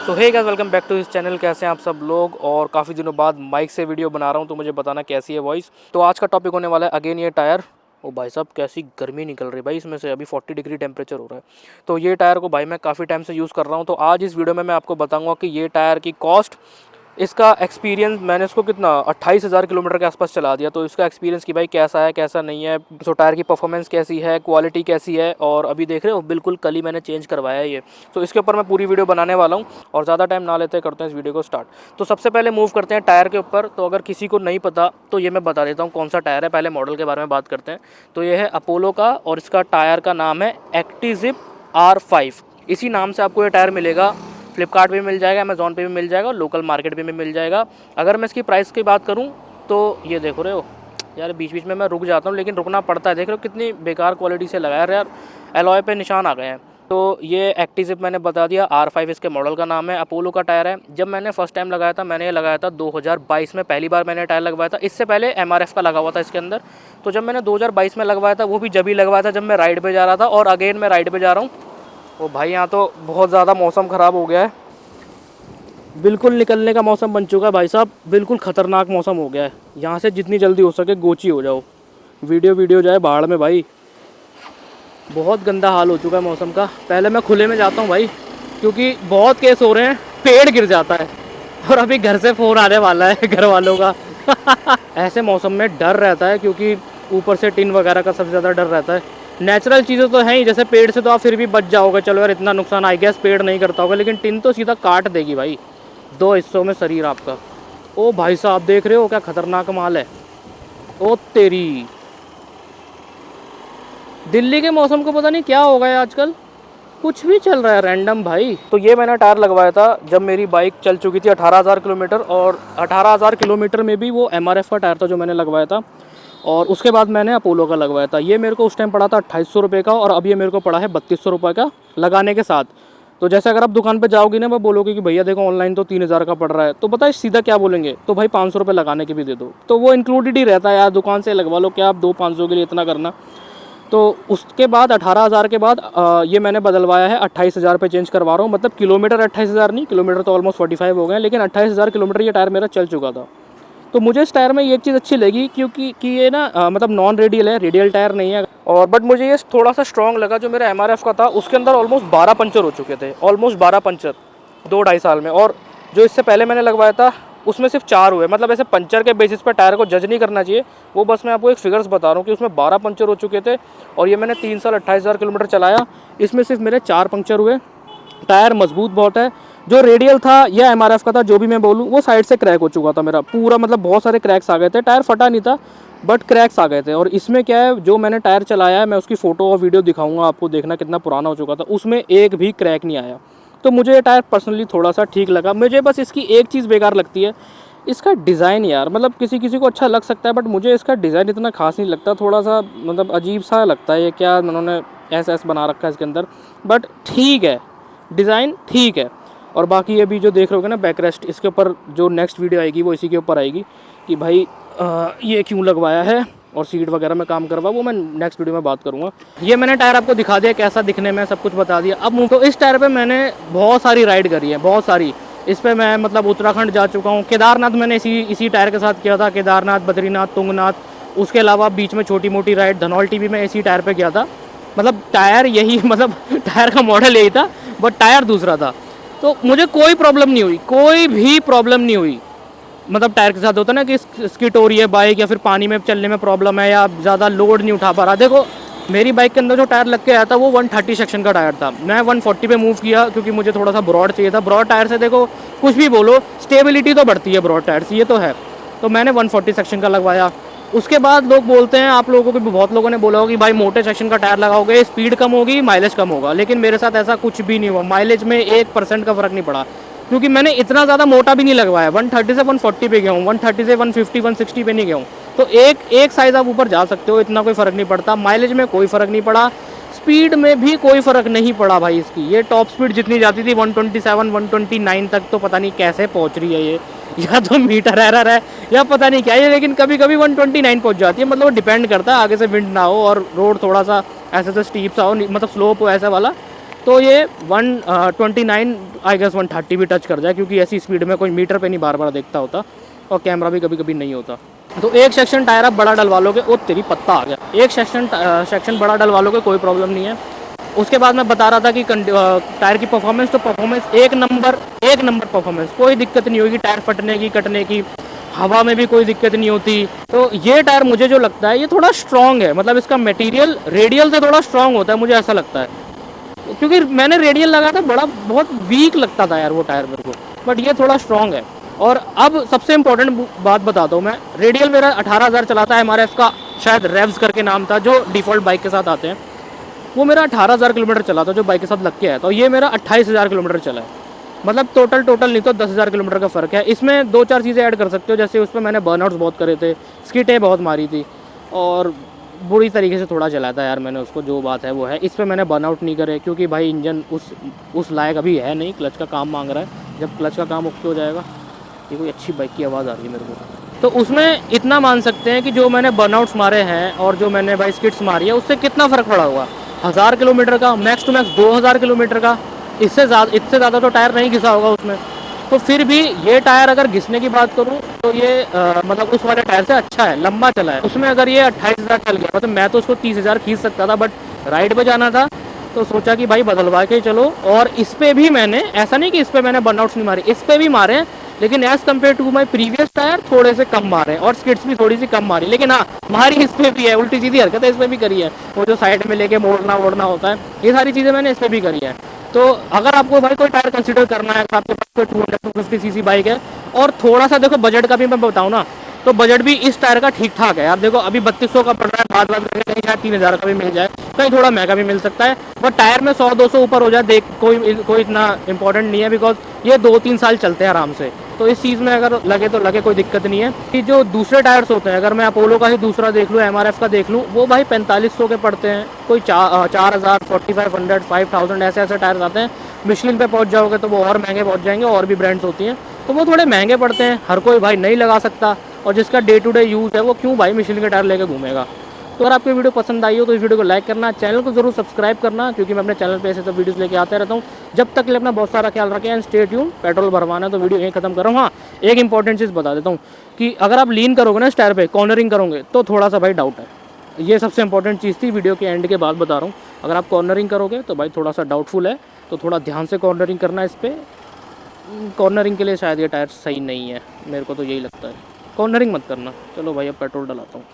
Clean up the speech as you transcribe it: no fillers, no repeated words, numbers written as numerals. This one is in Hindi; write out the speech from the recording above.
तो hey guys, welcome back to इस चैनल। कैसे हैं आप सब लोग? और काफ़ी दिनों बाद माइक से वीडियो बना रहा हूं, तो मुझे बताना कैसी है वॉइस। तो आज का टॉपिक होने वाला है अगेन ये टायर। ओ भाई साहब, कैसी गर्मी निकल रही है भाई इसमें से। अभी 40 डिग्री टेम्परेचर हो रहा है। तो ये टायर को भाई मैं काफ़ी टाइम से यूज़ कर रहा हूँ। तो आज इस वीडियो में मैं आपको बताऊँगा कि ये टायर की कॉस्ट, इसका एक्सपीरियंस, मैंने इसको कितना 28,000 किलोमीटर के आसपास चला दिया। तो इसका एक्सपीरियंस कि भाई कैसा है कैसा नहीं है, तो टायर की परफॉर्मेंस कैसी है, क्वालिटी कैसी है। और अभी देख रहे हो बिल्कुल कल ही मैंने चेंज करवाया है ये। तो इसके ऊपर मैं पूरी वीडियो बनाने वाला हूँ और ज़्यादा टाइम ना लेते करते हैं इस वीडियो को स्टार्ट। तो सबसे पहले मूव करते हैं टायर के ऊपर। तो अगर किसी को नहीं पता तो ये मैं बता देता हूँ कौन सा टायर है। पहले मॉडल के बारे में बात करते हैं। तो ये है अपोलो का और इसका टायर का नाम है एक्टिजिप R5। इसी नाम से आपको ये टायर मिलेगा। फ्लिपकार्ट पे भी मिल जाएगा, अमेज़ॉन पे भी मिल जाएगा और लोकल मार्केट पे भी मिल जाएगा। अगर मैं इसकी प्राइस की बात करूं तो ये देखो रहे हो यार, बीच बीच में मैं रुक जाता हूं लेकिन रुकना पड़ता है। देख रहे हो कितनी बेकार क्वालिटी से लगाया यार, एलॉय पे निशान आ गए हैं। तो ये एक्टिजिप मैंने बता दिया, R5 इसके मॉडल का नाम है, अपोलो का टायर है। जब मैंने फर्स्ट टाइम लगाया था, मैंने ये लगाया था 2022 में, पहली बार मैंने टायर लगवाया था। इससे पहले MRF का लगा हुआ था इसके अंदर। तो जब मैंने 2022 में लगवाया था, वो भी जब ही लगवाया था जब मैं राइड पर जा रहा था। और अगेन मैं राइड पर जा रहा हूँ। ओ भाई, यहाँ तो बहुत ज़्यादा मौसम ख़राब हो गया है, बिल्कुल निकलने का मौसम बन चुका है भाई साहब। बिल्कुल ख़तरनाक मौसम हो गया है। यहाँ से जितनी जल्दी हो सके गोची हो जाओ, वीडियो जाए बाहर में भाई। बहुत गंदा हाल हो चुका है मौसम का। पहले मैं खुले में जाता हूँ भाई, क्योंकि बहुत केस हो रहे हैं, पेड़ गिर जाता है। और अभी घर से फ़ोन आने वाला है घर वालों का ऐसे मौसम में डर रहता है, क्योंकि ऊपर से टिन वगैरह का सबसे ज़्यादा डर रहता है। नेचुरल चीज़ें तो हैं ही, जैसे पेड़ से तो आप फिर भी बच जाओगे, चलो यार इतना नुकसान आई गैस पेड़ नहीं करता होगा, लेकिन टिन तो सीधा काट देगी भाई, दो हिस्सों में शरीर आपका। ओ भाई साहब, देख रहे हो क्या खतरनाक माल है। ओ तेरी, दिल्ली के मौसम को पता नहीं क्या हो गया है आजकल, कुछ भी चल रहा है रैंडम भाई। तो ये मैंने टायर लगवाया था जब मेरी बाइक चल चुकी थी 18,000 किलोमीटर, और 18,000 किलोमीटर में भी वो MRF का टायर था जो मैंने लगवाया था। और उसके बाद मैंने अपोलो का लगवाया था। ये मेरे को उस टाइम पड़ा था 2800 रुपये का, और अब ये मेरे को पड़ा है 3200 रुपये का लगाने के साथ। तो जैसे अगर आप दुकान पे जाओगी ना, मैं बोलोगे कि भैया देखो ऑनलाइन तो 3000 का पड़ रहा है, तो पता है सीधा क्या बोलेंगे, तो भाई 500 रुपये लगाने के भी दे दो। तो वो इंक्लूडेड ही रहता है यार, दुकान से लगवा लो, क्या आप 200-500 के लिए इतना करना। तो उसके बाद 18,000 के बाद ये मैंने बदलवाया है, 28,000 पे चेंज करवा रहा हूँ। मतलब किलोमीटर 28,000 नहीं, किलोमीटर तो ऑलमोस्ट 45 हो गए हैं, लेकिन 28,000 किलोमीटर ये टायर मेरा चल चुका था। तो मुझे इस टायर में ये चीज़ अच्छी लगी, क्योंकि कि ये ना मतलब नॉन रेडियल है, रेडियल टायर नहीं है। और बट मुझे ये थोड़ा सा स्ट्रॉन्ग लगा। जो मेरा MRF का था उसके अंदर ऑलमोस्ट 12 पंचर हो चुके थे, ऑलमोस्ट 12 पंचर 2-2.5 साल में। और जो इससे पहले मैंने लगवाया था उसमें सिर्फ 4 हुए। मतलब ऐसे पंचर के बेसिस पर टायर को जज नहीं करना चाहिए, वो बस मैं आपको एक फिगर्स बता रहा हूँ कि उसमें 12 पंचर हो चुके थे। और ये मैंने 3 साल 28,000 किलोमीटर चलाया, इसमें सिर्फ मेरे 4 पंचर हुए। टायर मजबूत बहुत है। जो रेडियल था या MRF का था, जो भी मैं बोलूँ, वो साइड से क्रैक हो चुका था मेरा पूरा, मतलब बहुत सारे क्रैक्स आ गए थे। टायर फटा नहीं था बट क्रैक्स आ गए थे। और इसमें क्या है, जो मैंने टायर चलाया है, मैं उसकी फ़ोटो और वीडियो दिखाऊंगा आपको, देखना कितना पुराना हो चुका था, उसमें एक भी क्रैक नहीं आया। तो मुझे ये टायर पर्सनली थोड़ा सा ठीक लगा। मुझे बस इसकी एक चीज़ बेकार लगती है, इसका डिज़ाइन यार। मतलब किसी किसी को अच्छा लग सकता है, बट मुझे इसका डिज़ाइन इतना खास नहीं लगता। थोड़ा सा मतलब अजीब सा लगता है, ये क्या उन्होंने ऐसा बना रखा है इसके अंदर। बट ठीक है, डिज़ाइन ठीक है। और बाकी ये भी जो देख रहे होगे ना बैकरेस्ट, इसके ऊपर जो नेक्स्ट वीडियो आएगी वो इसी के ऊपर आएगी कि भाई ये क्यों लगवाया है, और सीट वगैरह में काम करवा, वो मैं नेक्स्ट वीडियो में बात करूँगा। ये मैंने टायर आपको दिखा दिया कैसा दिखने में, सब कुछ बता दिया। अब तो इस टायर पे मैंने बहुत सारी राइड करी है, बहुत सारी। इस पर मैं मतलब उत्तराखंड जा चुका हूँ, केदारनाथ मैंने इसी टायर के साथ किया था, केदारनाथ, बद्रीनाथ, तुंगनाथ। उसके अलावा बीच में छोटी मोटी राइड धनौल्टी भी मैं इसी टायर पर गया था। मतलब टायर यही मतलब टायर का मॉडल यही था, बट टायर दूसरा था। तो मुझे कोई प्रॉब्लम नहीं हुई, कोई भी प्रॉब्लम नहीं हुई। मतलब टायर के साथ होता है ना कि स्किट हो रही है बाइक, या फिर पानी में चलने में प्रॉब्लम है, या ज़्यादा लोड नहीं उठा पा रहा। देखो मेरी बाइक के अंदर जो टायर लग के आया था वो 130 सेक्शन का टायर था। मैं 140 पे मूव किया, क्योंकि मुझे थोड़ा सा ब्रॉड चाहिए था। ब्रॉड टायर से देखो कुछ भी बोलो, स्टेबिलिटी तो बढ़ती है ब्रॉड टायर से, ये तो है। तो मैंने 140 सेक्शन का लगवाया। उसके बाद लोग बोलते हैं, आप लोगों को भी बहुत लोगों ने बोला होगा कि भाई मोटे सेक्शन का टायर लगाओगे स्पीड कम होगी, माइलेज कम होगा। लेकिन मेरे साथ ऐसा कुछ भी नहीं हुआ, माइलेज में 1% का फ़र्क नहीं पड़ा, क्योंकि मैंने इतना ज़्यादा मोटा भी नहीं लगवाया। 130 से 140 पे गया हूँ, 130 से 150 160 पे नहीं गया हूँ। तो एक साइज़ आप ऊपर जा सकते हो, इतना कोई फ़र्क नहीं पड़ता। माइलेज में कोई फ़र्क नहीं पड़ा, स्पीड में भी कोई फ़र्क नहीं पड़ा भाई इसकी। ये टॉप स्पीड जितनी जाती थी 127 129 तक, तो पता नहीं कैसे पहुंच रही है ये, या तो मीटर एरर है या पता नहीं क्या है, लेकिन कभी कभी 129 पहुंच जाती है। मतलब डिपेंड करता है, आगे से विंड ना हो और रोड थोड़ा सा ऐसे से स्टीप सा हो, मतलब स्लोप हो ऐसा वाला, तो ये 129 आई गेस 130 भी टच कर जाए, क्योंकि ऐसी स्पीड में कोई मीटर पे नहीं बार बार देखता होता और कैमरा भी कभी कभी नहीं होता। तो एक सेक्शन टायर आप बड़ा डलवा लोगे, ओ तेरी पत्ता आ गया, एक सेक्शन बड़ा डलवा लोगे, कोई प्रॉब्लम नहीं है। उसके बाद मैं बता रहा था कि टायर की परफॉर्मेंस, तो परफॉर्मेंस एक नंबर परफॉर्मेंस, कोई दिक्कत नहीं होगी टायर फटने की, कटने की, हवा में भी कोई दिक्कत नहीं होती। तो ये टायर मुझे जो लगता है ये थोड़ा स्ट्रॉन्ग है, मतलब इसका मटेरियल रेडियल से थोड़ा स्ट्रॉन्ग होता है, मुझे ऐसा लगता है, क्योंकि मैंने रेडियल लगा था, बड़ा बहुत वीक लगता था यार वो टायर मेरे को, बट ये थोड़ा स्ट्रॉन्ग है। और अब सबसे इंपॉर्टेंट बात बताता हूँ मैं, रेडियल मेरा 18,000 चलाता है, हमारे इसका शायद रेव्स करके नाम था जो डिफ़ॉल्ट बाइक के साथ आते हैं, वो मेरा 18,000 किलोमीटर चला था जो बाइक के साथ लग के आया था, और ये मेरा 28,000 किलोमीटर चला है। मतलब टोटल नहीं तो 10,000 किलोमीटर का फ़र्क है। इसमें 2-4 चीज़ें ऐड कर सकते हो, जैसे उसमें मैंने बर्नआउट्स बहुत करे थे, स्किटें बहुत मारी थी, और बुरी तरीके से थोड़ा चलाया था यार मैंने उसको, जो बात है वो है। इस पर मैंने बर्नआउट नहीं करे, क्योंकि भाई इंजन उस लायक अभी है नहीं, क्लच का काम मांग रहा है। जब क्लच का काम ओके हो जाएगा, ये कोई अच्छी बाइक की आवाज़ आ रही है मेरे को, तो उसमें इतना मान सकते हैं कि जो मैंने बर्नआउट्स मारे हैं और जो मैंने भाई स्किट्स मारी है, उससे कितना फ़र्क पड़ा होगा। 1000 किलोमीटर का, मैक्स टू मैक्स 2000 किलोमीटर का, इससे ज़्यादा तो टायर नहीं घिसा होगा उसमें। तो फिर भी ये टायर अगर घिसने की बात करूँ तो ये मतलब उस वाले टायर से अच्छा है, लंबा चला है। उसमें अगर ये 28,000 चल गया, मतलब मैं तो उसको 30,000 खींच सकता था, बट राइड पे जाना था तो सोचा कि भाई बदलवा के चलो। और इस पर भी मैंने, ऐसा नहीं कि इस पर मैंने बर्नआउट्स नहीं मारे, इस पर भी मारे हैं, लेकिन as compare to my previous tyre थोड़े से कम मारे, और स्किट्स भी थोड़ी सी कम मारी। लेकिन हाँ, मारी इस पर भी है, उल्टी सीधी हरकत है इस पर भी करी है, वो जो साइड में लेके मोड़ना वोड़ना होता है, ये सारी चीज़ें मैंने इस पर भी करी है। तो अगर आपको भाई कोई टायर कंसीडर करना है, अगर आपके पास कोई 250 सीसी बाइक है, और थोड़ा सा देखो बजट का भी मैं बताऊँ ना, तो बजट भी इस टायर का ठीक ठाक है यार। देखो अभी 3200 का पड़ रहा है, बाद करके कहीं शायद 3000 का भी मिल जाए, कहीं थोड़ा महंगा भी मिल सकता है, बट टायर में 100-200 ऊपर हो जाए, देख कोई इतना इंपॉर्टेंट नहीं है, बिकॉज ये 2-3 साल चलते हैं आराम से। तो इस चीज़ में अगर लगे तो लगे, कोई दिक्कत नहीं है। कि जो दूसरे टायर्स होते हैं, अगर मैं अपोलो का ही दूसरा देख लूँ, MRF का देख लूँ, वो भाई 4500 के पड़ते हैं, कोई 4000, 4500, 5000 ऐसे टायर्स आते हैं। मिशलिन पे पहुंच जाओगे तो वो और महंगे पहुंच जाएंगे, और भी ब्रांड्स होती हैं, तो वो थोड़े महंगे पड़ते हैं, हर कोई भाई नहीं लगा सकता, और जिसका डे टू डे यूज़ है वो क्यों भाई मिशलिन के टायर लेके घूमेगा। तो अगर आपको वीडियो पसंद आई हो तो इस वीडियो को लाइक करना, चैनल को जरूर सब्सक्राइब करना, क्योंकि मैं अपने चैनल पे ऐसे सब वीडियोस लेके आता रहता हूँ। जब तक के लिए अपना बहुत सारा ख्याल रखें एंड स्टे ट्यून। पेट्रोल भरवाना है तो वीडियो यहीं खत्म कर रहा हूँ। हाँ, एक इंपॉर्टेंट चीज़ बता देता हूँ कि अगर आप लीन करोगे ना इस टायर पे, कॉर्नरिंग करोगे, तो थोड़ा सा भाई डाउट है। ये सबसे इंपॉर्टेंट चीज़ थी, वीडियो के एंड के बाद बता रहा हूँ। अगर आप कॉर्नरिंग करोगे तो भाई थोड़ा सा डाउटफुल है, तो थोड़ा ध्यान से कॉर्नरिंग करना। इस पर कॉर्नरिंग के लिए शायद ये टायर सही नहीं है, मेरे को तो यही लगता है। कॉर्नरिंग मत करना। चलो भाई अब पेट्रोल डलाता हूँ।